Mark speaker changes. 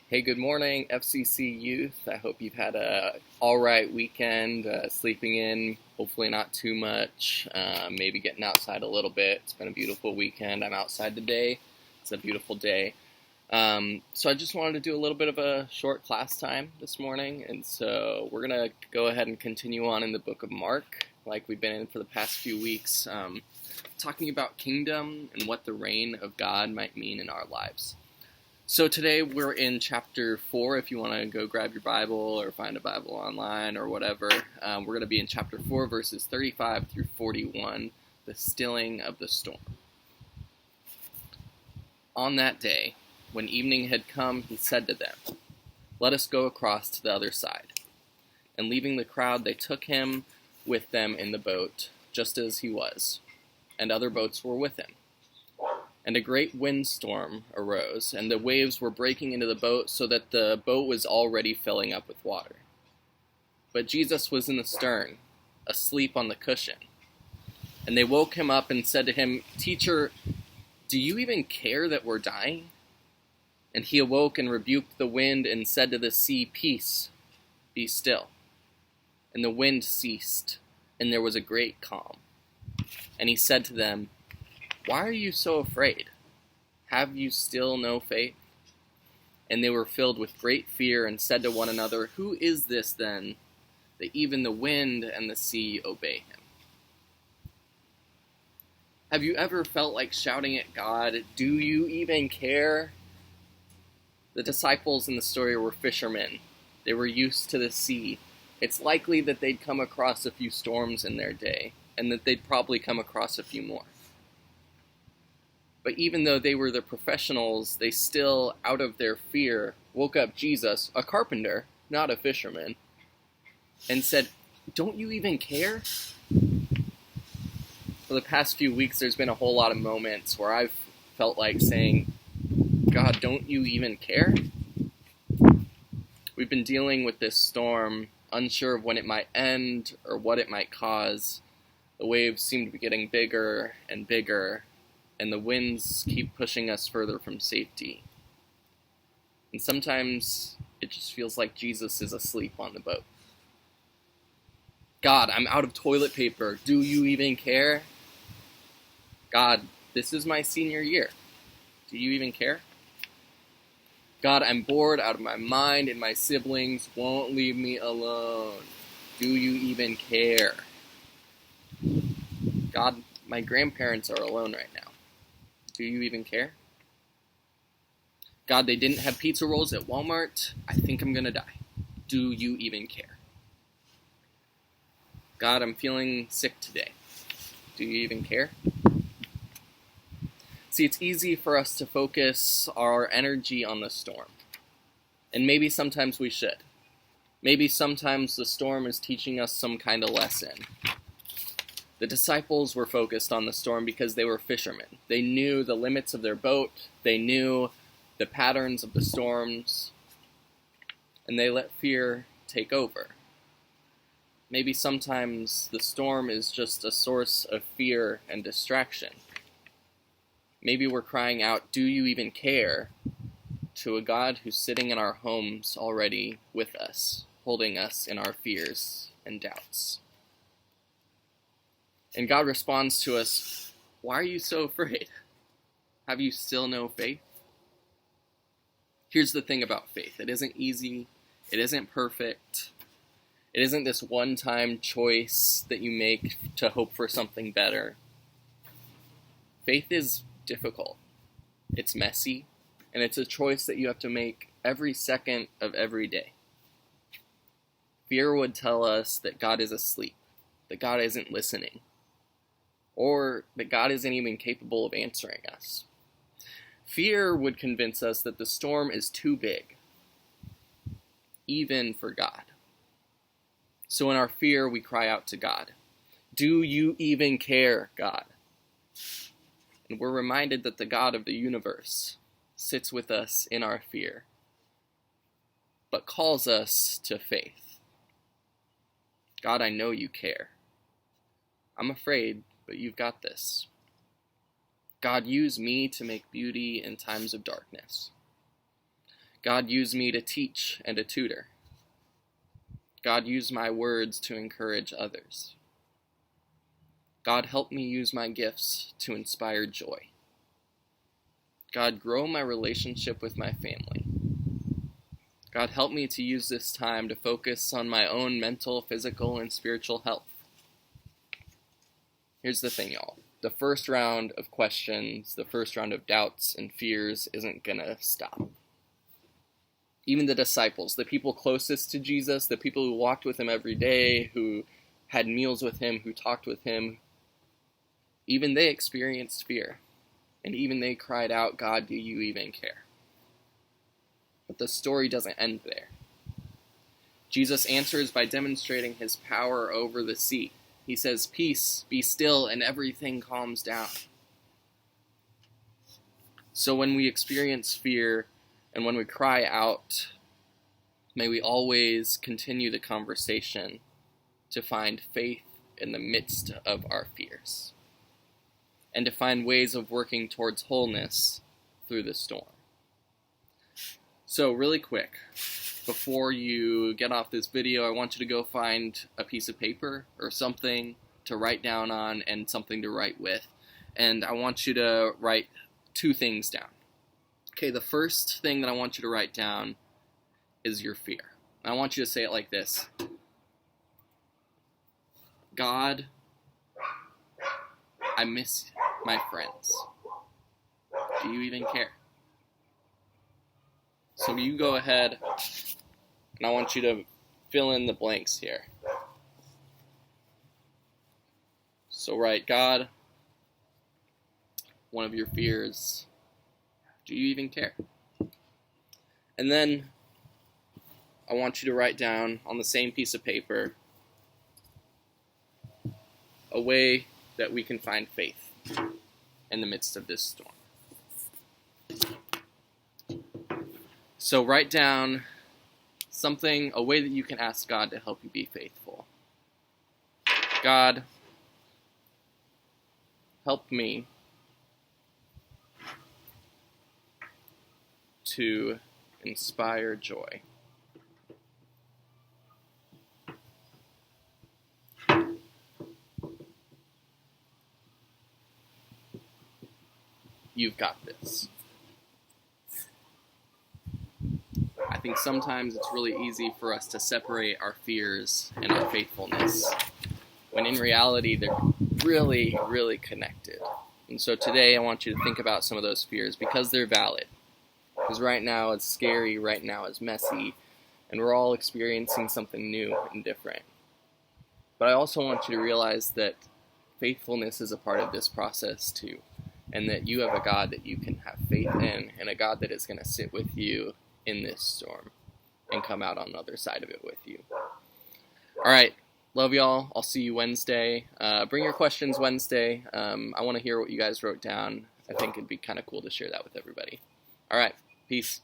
Speaker 1: Hey, good morning, FCC youth. I hope you've had a all right weekend, sleeping in, hopefully not too much, maybe getting outside a little bit. It's been a beautiful weekend. I'm outside today. It's a beautiful day. So I just wanted to do a little bit of a short class time this morning, and so we're going to go ahead and continue on in the book of Mark, like we've been in for the past few weeks, talking about kingdom and what the reign of God might mean in our lives. So today we're in chapter 4, if you want to go grab your Bible or find a Bible online or whatever. We're going to be in chapter 4, verses 35 through 41, the stilling of the storm. On that day, when evening had come, he said to them, "Let us go across to the other side." And leaving the crowd, they took him with them in the boat, just as he was, and other boats were with him. And a great windstorm arose, and the waves were breaking into the boat, so that the boat was already filling up with water. But Jesus was in the stern, asleep on the cushion. And they woke him up and said to him, "Teacher, do you even care that we're dying?" And he awoke and rebuked the wind and said to the sea, "Peace, be still." And the wind ceased, and there was a great calm. And he said to them, "Why are you so afraid? Have you still no faith?" And they were filled with great fear and said to one another, "Who is this then, that even the wind and the sea obey him?" Have you ever felt like shouting at God, "Do you even care?" The disciples in the story were fishermen. They were used to the sea. It's likely that they'd come across a few storms in their day, and that they'd probably come across a few more. But even though they were the professionals, they still, out of their fear, woke up Jesus, a carpenter, not a fisherman, and said, "Don't you even care?" For the past few weeks, there's been a whole lot of moments where I've felt like saying, "God, don't you even care?" We've been dealing with this storm, unsure of when it might end or what it might cause. The waves seem to be getting bigger and bigger, and the winds keep pushing us further from safety. And sometimes it just feels like Jesus is asleep on the boat. "God, I'm out of toilet paper. Do you even care?" "God, this is my senior year. Do you even care?" "God, I'm bored out of my mind and my siblings won't leave me alone. Do you even care?" "God, my grandparents are alone right now. Do you even care?" "God, they didn't have pizza rolls at Walmart. I think I'm gonna die. Do you even care?" "God, I'm feeling sick today. Do you even care?" See, it's easy for us to focus our energy on the storm. And maybe sometimes we should. Maybe sometimes the storm is teaching us some kind of lesson. The disciples were focused on the storm because they were fishermen. They knew the limits of their boat. They knew the patterns of the storms. And they let fear take over. Maybe sometimes the storm is just a source of fear and distraction. Maybe we're crying out, "Do you even care?" to a God who's sitting in our homes already with us, holding us in our fears and doubts. And God responds to us, "Why are you so afraid? Have you still no faith?" Here's the thing about faith. It isn't easy. It isn't perfect. It isn't this one-time choice that you make to hope for something better. Faith is difficult. It's messy. And it's a choice that you have to make every second of every day. Fear would tell us that God is asleep, that God isn't listening, or that God isn't even capable of answering us. Fear would convince us that the storm is too big, even for God. So in our fear, we cry out to God, "Do you even care, God?" And we're reminded that the God of the universe sits with us in our fear, but calls us to faith. "God, I know you care. I'm afraid, but you've got this. God, use me to make beauty in times of darkness. God, use me to teach and to tutor. God, use my words to encourage others. God, help me use my gifts to inspire joy. God, grow my relationship with my family. God, help me to use this time to focus on my own mental, physical, and spiritual health. Here's the thing, y'all. The first round of questions, the first round of doubts and fears isn't gonna stop. Even the disciples, the people closest to Jesus, the people who walked with him every day, who had meals with him, who talked with him, even they experienced fear. And even they cried out, God, do you even care? But the story doesn't end there. Jesus answers by demonstrating his power over the sea. He says, peace, be still, and everything calms down. So when we experience fear and when we cry out, may we always continue the conversation to find faith in the midst of our fears, and to find ways of working towards wholeness through the storm. So really quick, before you get off this video, I want you to go find a piece of paper or something to write down on and something to write with. And I want you to write two things down. Okay, the first thing that I want you to write down is your fear. I want you to say it like this. God, I miss my friends. Do you even care? So you go ahead, and I want you to fill in the blanks here. So write, God, one of your fears, do you even care? And then I want you to write down on the same piece of paper a way that we can find faith in the midst of this storm. So write down something, a way that you can ask God to help you be faithful. God, help me to inspire joy. You've got this. I think sometimes it's really easy for us to separate our fears and our faithfulness, when in reality they're really, really connected. And so today I want you to think about some of those fears because they're valid. Because right now it's scary, right now it's messy, and we're all experiencing something new and different. But I also want you to realize that faithfulness is a part of this process too, and that you have a God that you can have faith in, and a God that is going to sit with you in this storm and come out on the other side of it with you. All right, love y'all. I'll see you Wednesday. Bring your questions Wednesday. I want to hear what you guys wrote down. I think it'd be kind of cool to share that with everybody. All right, peace.